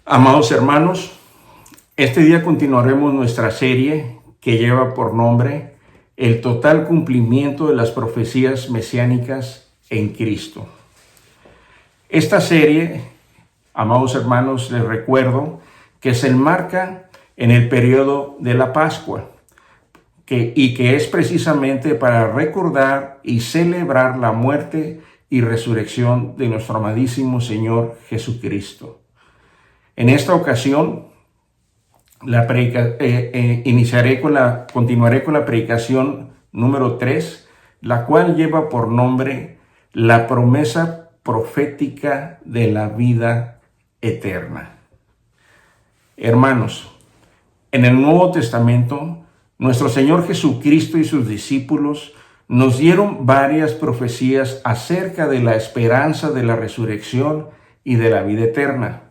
Amados hermanos, este día continuaremos nuestra serie que lleva por nombre El total cumplimiento de las profecías mesiánicas en Cristo. Esta serie, amados hermanos, les recuerdo que se enmarca en el periodo de la Pascua y que es precisamente para recordar y celebrar la muerte y resurrección de nuestro amadísimo Señor Jesucristo. En esta ocasión, continuaré con la predicación número 3, la cual lleva por nombre la promesa profética de la vida eterna. Hermanos, en el Nuevo Testamento, nuestro Señor Jesucristo y sus discípulos nos dieron varias profecías acerca de la esperanza de la resurrección y de la vida eterna.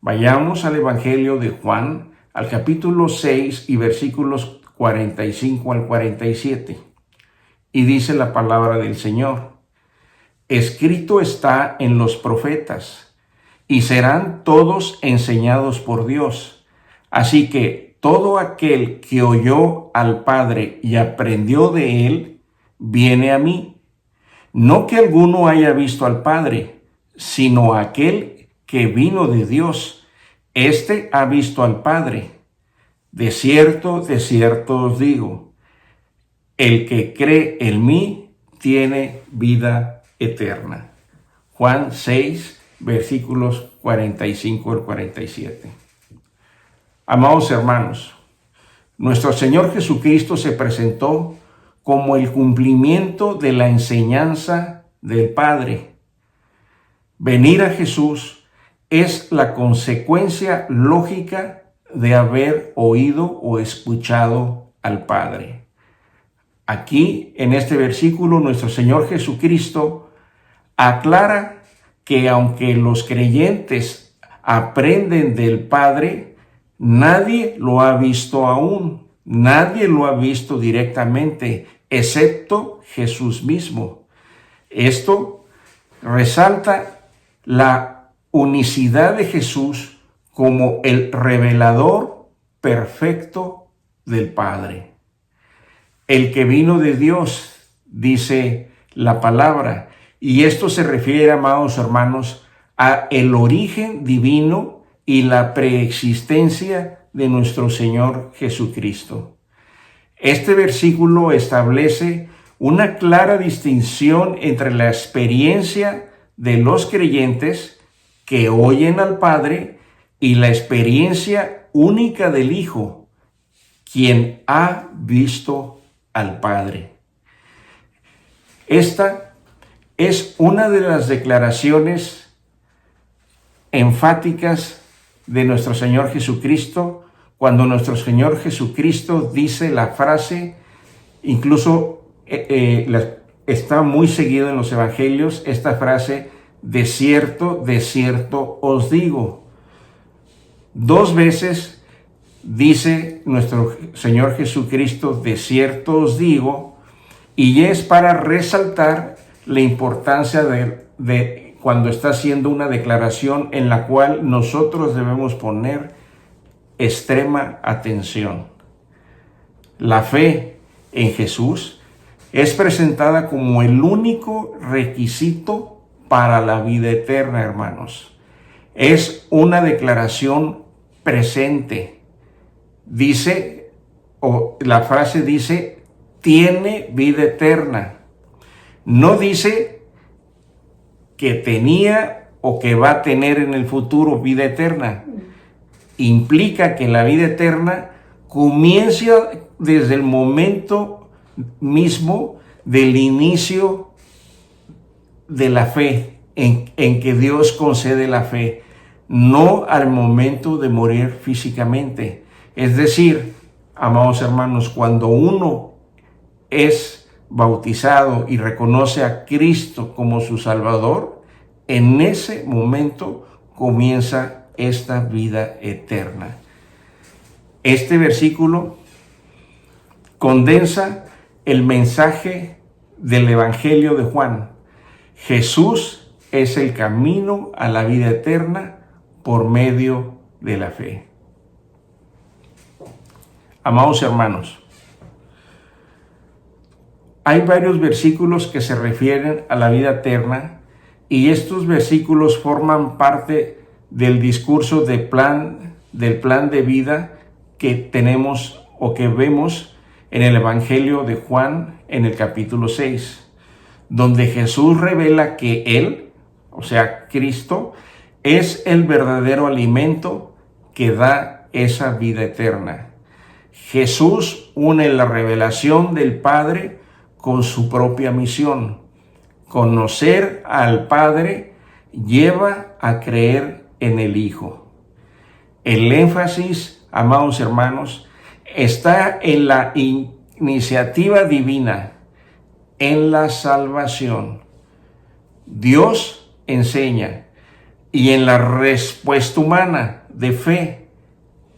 Vayamos al Evangelio de Juan, al capítulo 6 y versículos 45 al 47. Y dice la palabra del Señor: escrito está en los profetas, y serán todos enseñados por Dios. Así que todo aquel que oyó al Padre y aprendió de él, viene a mí. No que alguno haya visto al Padre, sino aquel que vino de Dios, éste ha visto al Padre. De cierto os digo, el que cree en mí tiene vida eterna. Juan 6, versículos 45 al 47. Amados hermanos, nuestro Señor Jesucristo se presentó como el cumplimiento de la enseñanza del Padre. Venir a Jesús es la consecuencia lógica de haber oído o escuchado al Padre. Aquí, en este versículo, nuestro Señor Jesucristo aclara que aunque los creyentes aprenden del Padre, nadie lo ha visto aún, nadie lo ha visto directamente, excepto Jesús mismo. Esto resalta la unicidad de Jesús como el revelador perfecto del Padre. El que vino de Dios, dice la palabra, y esto se refiere, amados hermanos, a el origen divino y la preexistencia de nuestro Señor Jesucristo. Este versículo establece una clara distinción entre la experiencia de los creyentes que oyen al Padre y la experiencia única del Hijo, quien ha visto al Padre. Esta es una de las declaraciones enfáticas de nuestro Señor Jesucristo, cuando nuestro Señor Jesucristo dice la frase, incluso está muy seguido en los evangelios, esta frase: de cierto os digo. 2 veces dice nuestro Señor Jesucristo, de cierto os digo, y es para resaltar la importancia de cuando está haciendo una declaración en la cual nosotros debemos poner extrema atención. La fe en Jesús es presentada como el único requisito para la vida eterna, hermanos. Es una declaración presente. Dice, o la frase dice, tiene vida eterna. No dice que tenía o que va a tener en el futuro vida eterna. Implica que la vida eterna comienza desde el momento mismo del inicio de la fe, en que Dios concede la fe, no al momento de morir físicamente. Es decir, amados hermanos, cuando uno es bautizado y reconoce a Cristo como su Salvador, en ese momento comienza esta vida eterna. Este versículo condensa el mensaje del Evangelio de Juan. Jesús es el camino a la vida eterna por medio de la fe. Amados hermanos, hay varios versículos que se refieren a la vida eterna y estos versículos forman parte del discurso del plan de vida que tenemos o que vemos en el Evangelio de Juan en el capítulo 6, donde Jesús revela que Él, o sea, Cristo, es el verdadero alimento que da esa vida eterna. Jesús une la revelación del Padre con su propia misión. Conocer al Padre lleva a creer en el Hijo. El énfasis, amados hermanos, está en la iniciativa divina, en la salvación. Dios enseña, y en la respuesta humana de fe,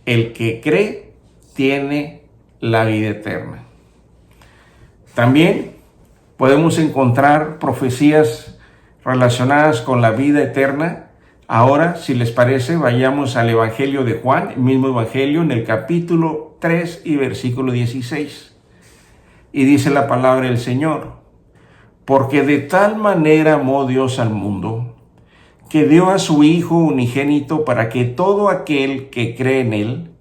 el que cree tiene la vida eterna. También podemos encontrar profecías relacionadas con la vida eterna. Ahora, si les parece, vayamos al Evangelio de Juan, el mismo Evangelio, en el capítulo 3 y versículo 16. Y dice la palabra del Señor: porque de tal manera amó Dios al mundo, que dio a su Hijo unigénito para que todo aquel que cree en Él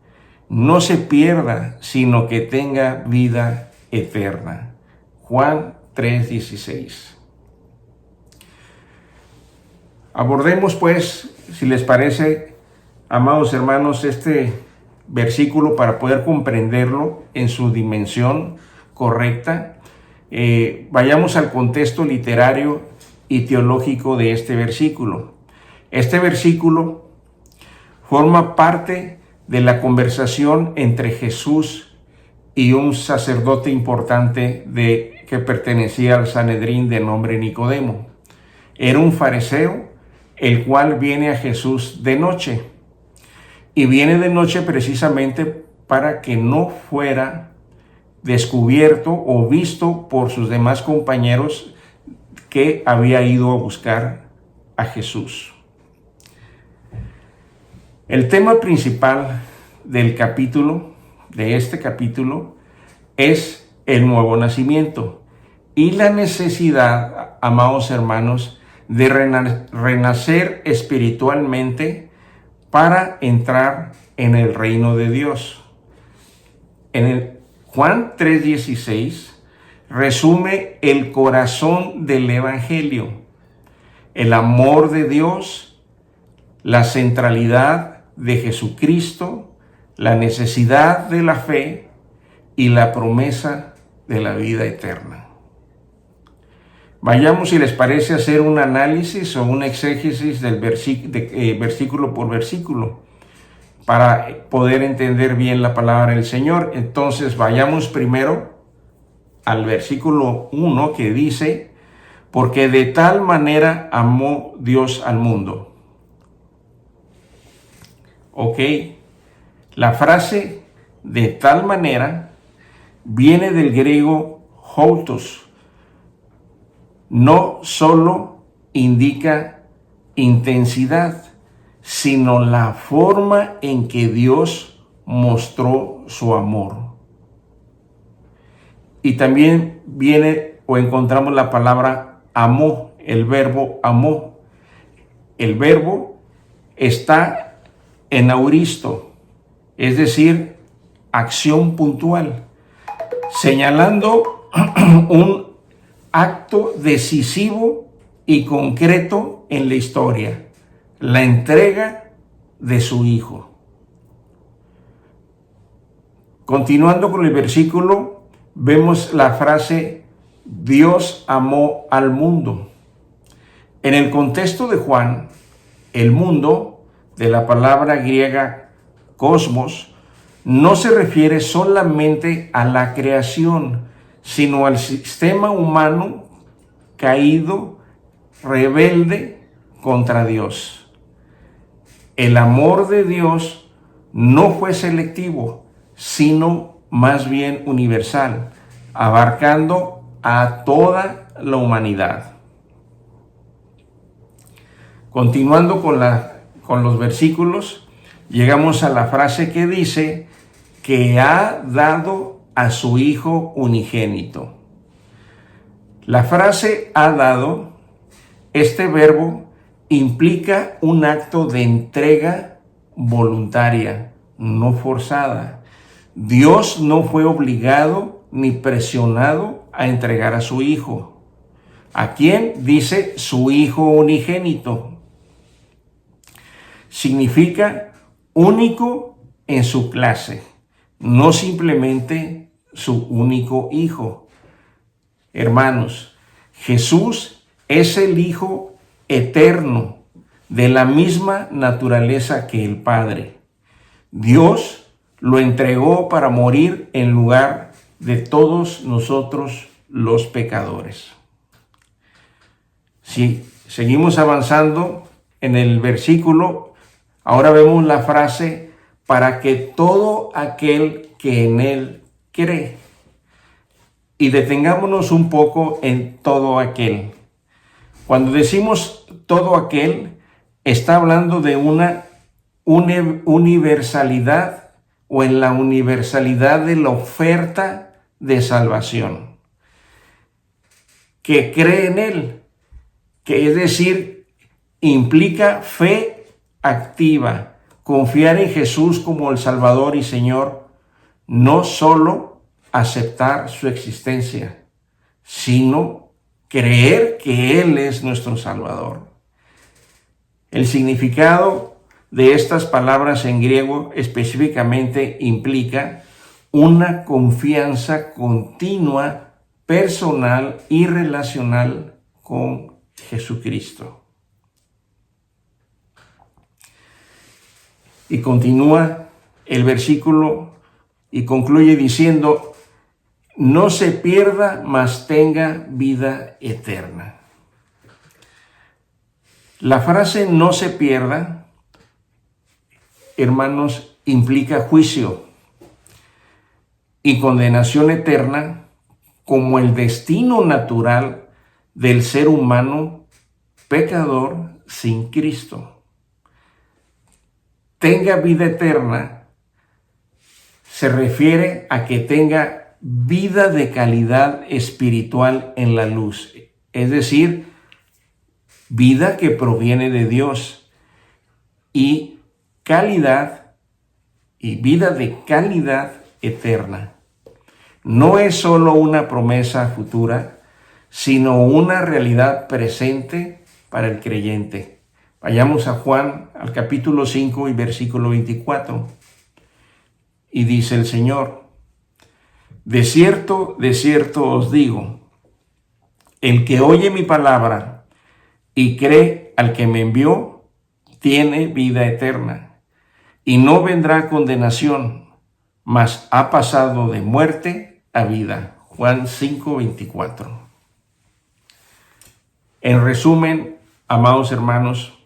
no se pierda, sino que tenga vida eterna. Juan 3:16. Abordemos pues, si les parece, amados hermanos, este versículo para poder comprenderlo en su dimensión correcta. Vayamos al contexto literario y teológico de este versículo. Este versículo forma parte de la conversación entre Jesús y un sacerdote importante que pertenecía al Sanedrín de nombre Nicodemo. Era un fariseo, el cual viene a Jesús de noche. Y viene de noche precisamente para que no fuera descubierto o visto por sus demás compañeros que había ido a buscar a Jesús. El tema principal del capítulo, de este capítulo, es el nuevo nacimiento y la necesidad, amados hermanos, de renacer espiritualmente para entrar en el reino de Dios. En el Juan 3:16 resume el corazón del Evangelio, el amor de Dios, la centralidad de Jesucristo, la necesidad de la fe y la promesa de la vida eterna. Vayamos, si les parece, a hacer un análisis o un exégesis del versículo por versículo para poder entender bien la palabra del Señor. Entonces, vayamos primero al versículo 1 que dice: porque de tal manera amó Dios al mundo. Ok, la frase de tal manera viene del griego houtos. No solo indica intensidad, sino la forma en que Dios mostró su amor. Y también viene o encontramos la palabra amó, el verbo amó. El verbo está en auristo, es decir, acción puntual, señalando un acto decisivo y concreto en la historia, la entrega de su Hijo. Continuando con el versículo, vemos la frase: Dios amó al mundo. En el contexto de Juan, el mundo, de la palabra griega cosmos, no se refiere solamente a la creación, sino al sistema humano caído, rebelde contra Dios. El amor de Dios no fue selectivo, sino más bien universal, abarcando a toda la humanidad. Continuando con los versículos, llegamos a la frase que dice que ha dado a su Hijo unigénito. La frase ha dado, este verbo implica un acto de entrega voluntaria, no forzada. Dios no fue obligado ni presionado a entregar a su Hijo. ¿A quién? Dice su Hijo unigénito. Significa único en su clase, no simplemente su único Hijo. Hermanos, Jesús es el Hijo eterno, de la misma naturaleza que el Padre. Dios lo entregó para morir en lugar de todos nosotros los pecadores. Si seguimos avanzando en el versículo, ahora vemos la frase, para que todo aquel que en él cree. Y detengámonos un poco en todo aquel. Cuando decimos todo aquel, está hablando de una universalidad o en la universalidad de la oferta de salvación. Que cree en él, que es decir, implica fe activa, confiar en Jesús como el Salvador y Señor, no solo aceptar su existencia, sino creer que Él es nuestro Salvador. El significado de estas palabras en griego específicamente implica una confianza continua, personal y relacional con Jesucristo. Y continúa el versículo y concluye diciendo, no se pierda, mas tenga vida eterna. La frase no se pierda, hermanos, implica juicio y condenación eterna como el destino natural del ser humano pecador sin Cristo. Tenga vida eterna se refiere a que tenga vida de calidad espiritual en la luz, es decir, vida que proviene de Dios y calidad y vida de calidad eterna. No es solo una promesa futura, sino una realidad presente para el creyente. Vayamos a Juan, al capítulo 5 y versículo 24. Y dice el Señor, de cierto os digo, el que oye mi palabra y cree al que me envió, tiene vida eterna, y no vendrá condenación, mas ha pasado de muerte a vida. Juan 5:24. En resumen, amados hermanos,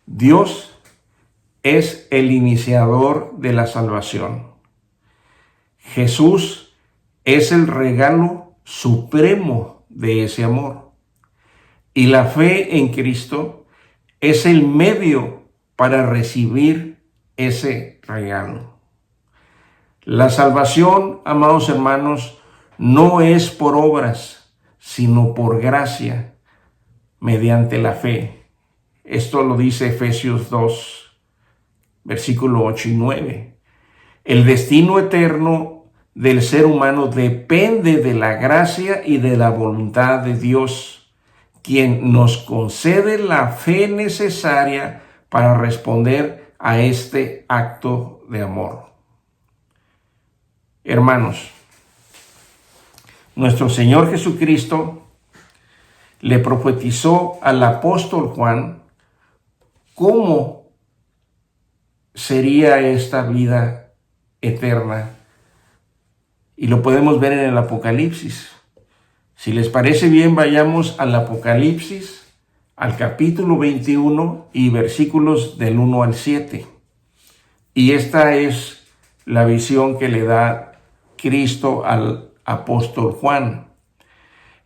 Dios es el iniciador de la salvación. Jesús es el regalo supremo de ese amor. Y la fe en Cristo es el medio para recibir ese regalo. La salvación, amados hermanos, no es por obras, sino por gracia, mediante la fe. Esto lo dice Efesios 2, versículo 8 y 9. El destino eterno del ser humano depende de la gracia y de la voluntad de Dios, quien nos concede la fe necesaria para responder a este acto de amor. Hermanos, nuestro Señor Jesucristo le profetizó al apóstol Juan cómo sería esta vida eterna. Y lo podemos ver en el Apocalipsis. Si les parece bien, vayamos al Apocalipsis, al capítulo 21 y versículos del 1 al 7. Y esta es la visión que le da Cristo al apóstol Juan.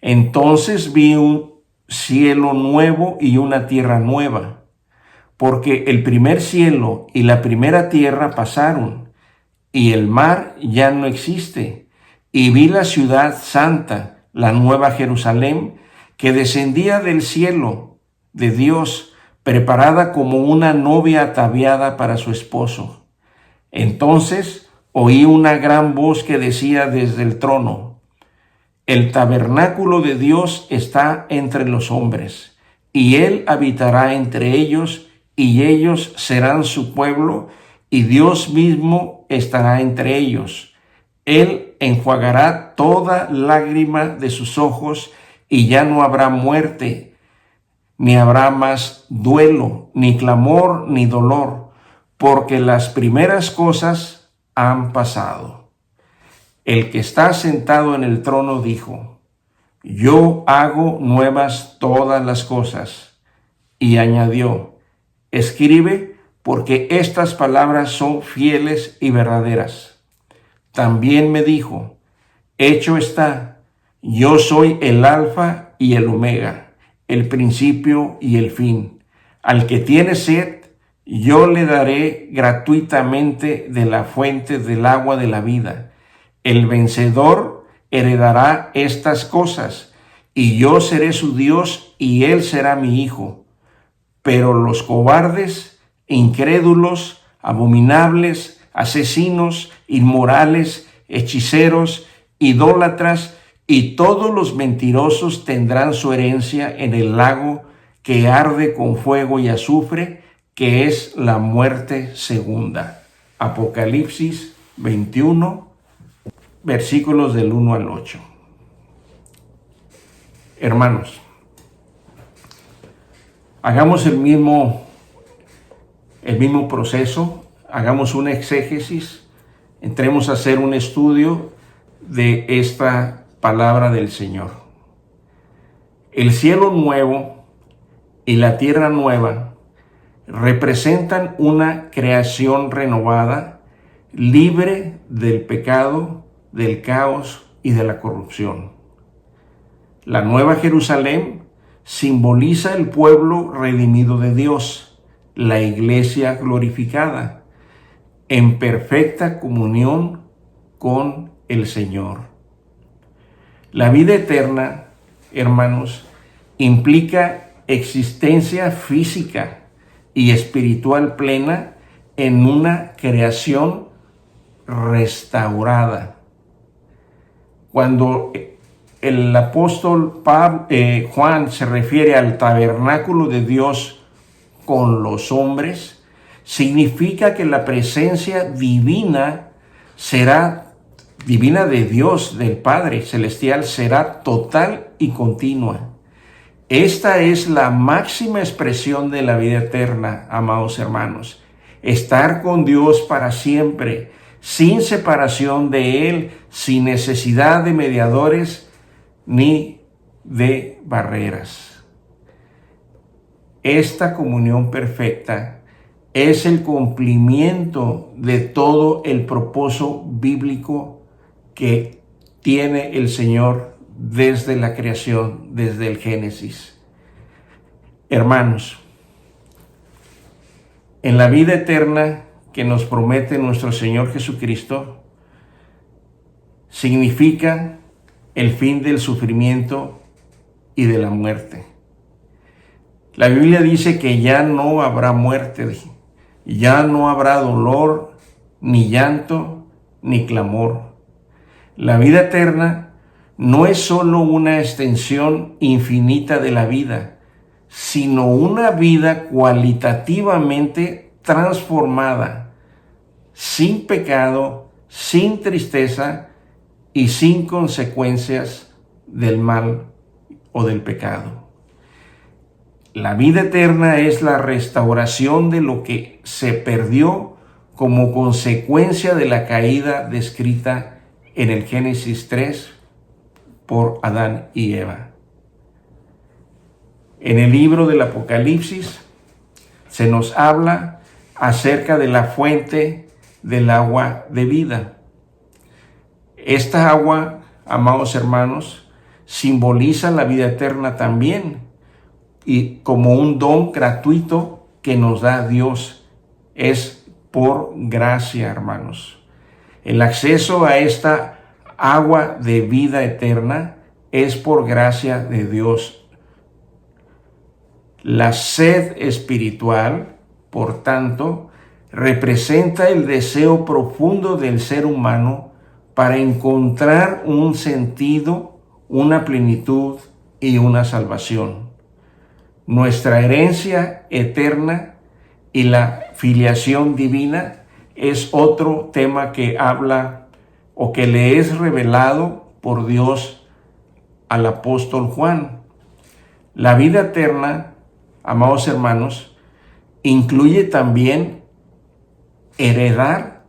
Entonces vi un cielo nuevo y una tierra nueva, porque el primer cielo y la primera tierra pasaron, y el mar ya no existe. Y vi la ciudad santa, la nueva Jerusalén, que descendía del cielo de Dios, preparada como una novia ataviada para su esposo. Entonces oí una gran voz que decía desde el trono: el tabernáculo de Dios está entre los hombres, y Él habitará entre ellos, y ellos serán su pueblo, y Dios mismo estará entre ellos. Él enjuagará toda lágrima de sus ojos, y ya no habrá muerte, ni habrá más duelo, ni clamor, ni dolor, porque las primeras cosas han pasado. El que está sentado en el trono dijo: yo hago nuevas todas las cosas. Y añadió: escribe, porque estas palabras son fieles y verdaderas. También me dijo: hecho está, yo soy el Alfa y el Omega, el principio y el fin. Al que tiene sed, yo le daré gratuitamente de la fuente del agua de la vida. El vencedor heredará estas cosas, y yo seré su Dios, y él será mi hijo. Pero los cobardes, incrédulos, abominables, asesinos, inmorales, hechiceros, idólatras y todos los mentirosos tendrán su herencia en el lago que arde con fuego y azufre, que es la muerte segunda. Apocalipsis 21, versículos del 1 al 8. Hermanos, hagamos el mismo proceso, hagamos una exégesis, entremos a hacer un estudio de esta palabra del Señor. El cielo nuevo y la tierra nueva representan una creación renovada, libre del pecado, del caos y de la corrupción. La nueva Jerusalén simboliza el pueblo redimido de Dios, la iglesia glorificada, en perfecta comunión con el Señor. La vida eterna, hermanos, implica existencia física y espiritual plena en una creación restaurada. Cuando el apóstol Juan se refiere al tabernáculo de Dios con los hombres, significa que la presencia divina de Dios, del Padre Celestial, será total y continua. Esta es la máxima expresión de la vida eterna, amados hermanos. Estar con Dios para siempre, sin separación de Él, sin necesidad de mediadores ni de barreras. Esta comunión perfecta es el cumplimiento de todo el propósito bíblico que tiene el Señor desde la creación, desde el Génesis. Hermanos, en la vida eterna que nos promete nuestro Señor Jesucristo, significa el fin del sufrimiento y de la muerte. La Biblia dice que ya no habrá muerte, ya no habrá dolor, ni llanto, ni clamor. La vida eterna no es solo una extensión infinita de la vida, sino una vida cualitativamente transformada, sin pecado, sin tristeza y sin consecuencias del mal o del pecado. La vida eterna es la restauración de lo que se perdió como consecuencia de la caída descrita en el Génesis 3 por Adán y Eva. En el libro del Apocalipsis se nos habla acerca de la fuente del agua de vida. Esta agua, amados hermanos, simboliza la vida eterna también, y como un don gratuito que nos da Dios. Es por gracia, hermanos. El acceso a esta agua de vida eterna es por gracia de Dios. La sed espiritual, por tanto, representa el deseo profundo del ser humano para encontrar un sentido, una plenitud y una salvación. Nuestra herencia eterna y la filiación divina es otro tema que habla o que le es revelado por Dios al apóstol Juan. La vida eterna, amados hermanos, incluye también heredar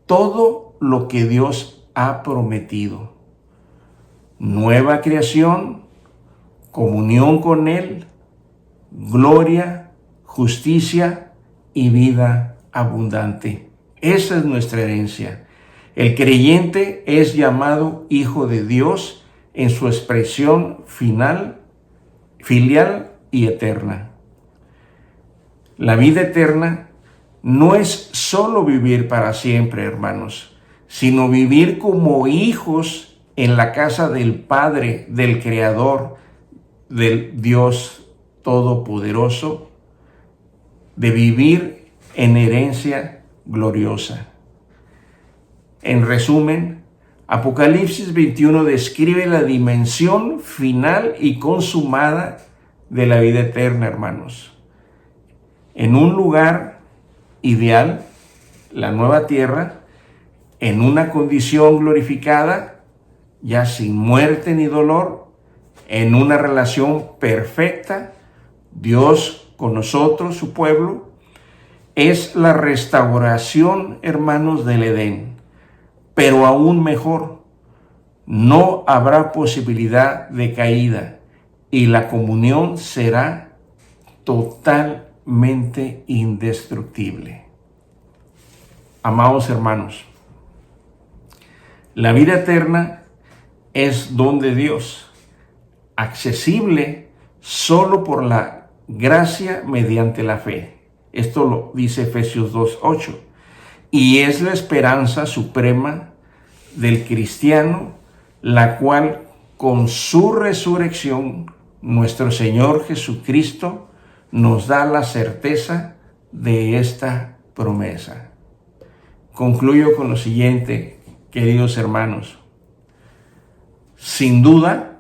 todo lo que Dios ha prometido. Nueva creación, comunión con Él, gloria, justicia y vida abundante. Esa es nuestra herencia. El creyente es llamado hijo de Dios en su expresión final, filial y eterna. La vida eterna no es solo vivir para siempre, hermanos, sino vivir como hijos en la casa del Padre, del Creador, del Dios Todopoderoso, de vivir en herencia gloriosa. En resumen, Apocalipsis 21 describe la dimensión final y consumada de la vida eterna, hermanos. En un lugar ideal, la nueva tierra, en una condición glorificada, ya sin muerte ni dolor, en una relación perfecta, Dios con nosotros, su pueblo, es la restauración, hermanos, del Edén. Pero aún mejor, no habrá posibilidad de caída y la comunión será totalmente indestructible. Amados hermanos, la vida eterna es don de Dios, accesible solo por la gracia mediante la fe. Esto lo dice Efesios 2:8. Y es la esperanza suprema del cristiano, la cual con su resurrección, nuestro Señor Jesucristo nos da la certeza de esta promesa. Concluyo con lo siguiente, queridos hermanos. Sin duda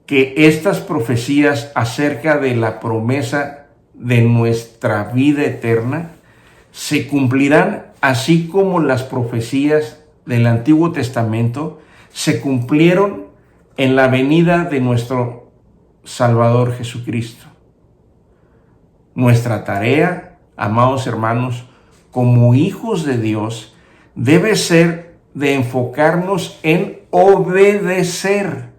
que estas profecías acerca de la promesa de nuestra vida eterna se cumplirán así como las profecías del Antiguo Testamento se cumplieron en la venida de nuestro Salvador Jesucristo. Nuestra tarea, amados hermanos, como hijos de Dios, debe ser de enfocarnos en obedecer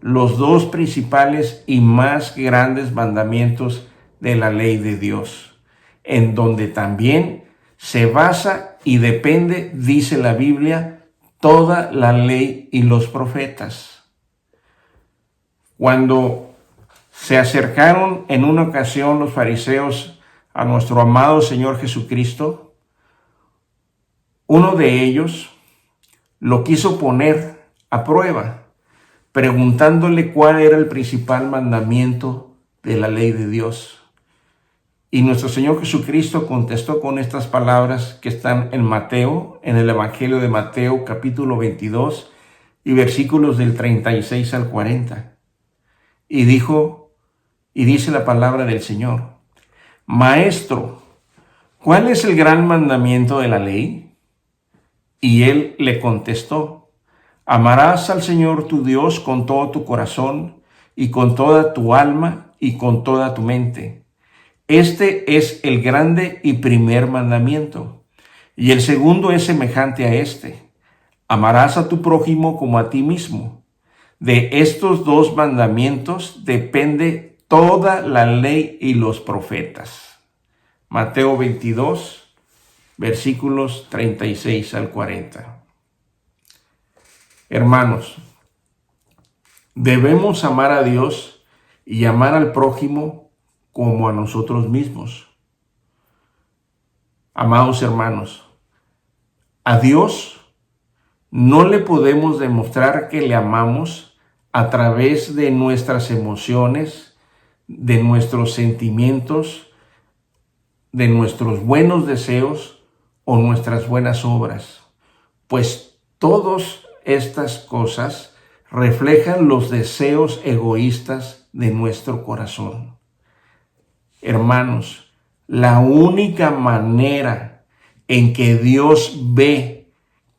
los dos principales y más grandes mandamientos de la ley de Dios, en donde también se basa y depende, dice la Biblia, toda la ley y los profetas. Cuando se acercaron en una ocasión los fariseos a nuestro amado Señor Jesucristo, uno de ellos lo quiso poner a prueba, preguntándole cuál era el principal mandamiento de la ley de Dios. Y nuestro Señor Jesucristo contestó con estas palabras que están en Mateo, en el Evangelio de Mateo, capítulo 22, y versículos del 36 al 40. Y dice la palabra del Señor: Maestro, ¿cuál es el gran mandamiento de la ley? Y él le contestó: Amarás al Señor tu Dios con todo tu corazón y con toda tu alma y con toda tu mente. Este es el grande y primer mandamiento. Y el segundo es semejante a este: amarás a tu prójimo como a ti mismo. De estos dos mandamientos depende toda la ley y los profetas. Mateo 22, versículos 36 al 40. Hermanos, debemos amar a Dios y amar al prójimo como a nosotros mismos. Amados hermanos, a Dios no le podemos demostrar que le amamos a través de nuestras emociones, de nuestros sentimientos, de nuestros buenos deseos o nuestras buenas obras, pues todas estas cosas reflejan los deseos egoístas de nuestro corazón. Hermanos, la única manera en que Dios ve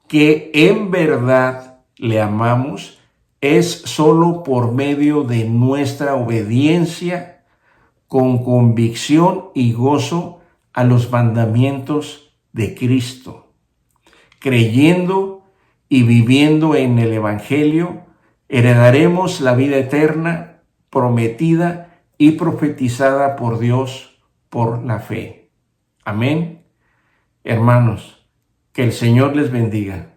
que en verdad le amamos es solo por medio de nuestra obediencia con convicción y gozo a los mandamientos de Cristo. Creyendo y viviendo en el Evangelio, heredaremos la vida eterna prometida y profetizada por Dios por la fe. Amén. Hermanos, que el Señor les bendiga.